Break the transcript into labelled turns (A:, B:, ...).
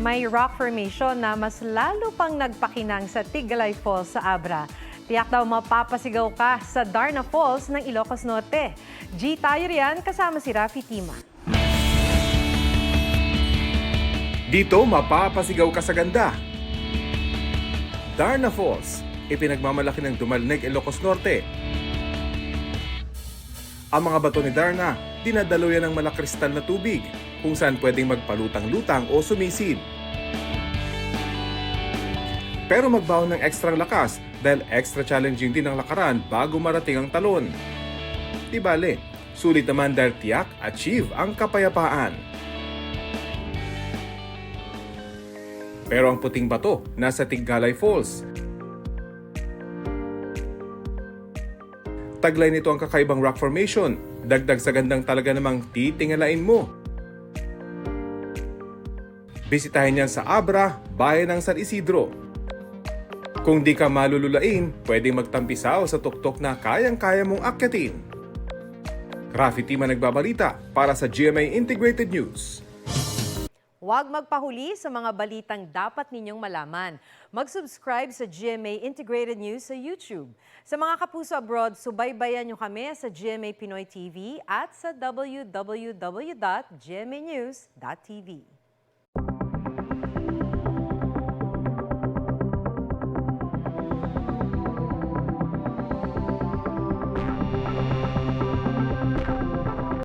A: May rock formation na mas lalo pang nagpakinang sa Tiggalay Falls sa Abra. Tiyak daw mapapasigaw ka sa Darna Falls ng Ilocos Norte. G tayo riyan kasama si Rafi Tima.
B: Dito mapapasigaw ka sa ganda. Darna Falls, ipinagmamalaki ng Dumalneg, Ilocos Norte. Ang mga bato ni Darna, dinadalo yan ng malakristal na tubig, kung saan pwedeng magpalutang-lutang o sumisid. Pero magbaon ng ekstrang lakas dahil extra challenging din ang lakaran bago marating ang talon. Di bale, sulit naman dahil tiyak achieve ang kapayapaan. Pero ang puting bato nasa Tiggalay Falls. Taglay nito ang kakaibang rock formation, dagdag sa gandang talaga namang titingalain mo. Bisitahin yan sa Abra, bayan ng San Isidro. Kung di ka malululain, pwedeng magtampisaw sa tuktok na kayang-kaya mong akyatin. Rafi Tima nagbabalita para sa GMA Integrated News.
A: Huwag magpahuli sa mga balitang dapat ninyong malaman. Mag-subscribe sa GMA Integrated News sa YouTube. Sa mga kapuso abroad, subaybayan nyo kami sa GMA Pinoy TV at sa www.gmanews.tv.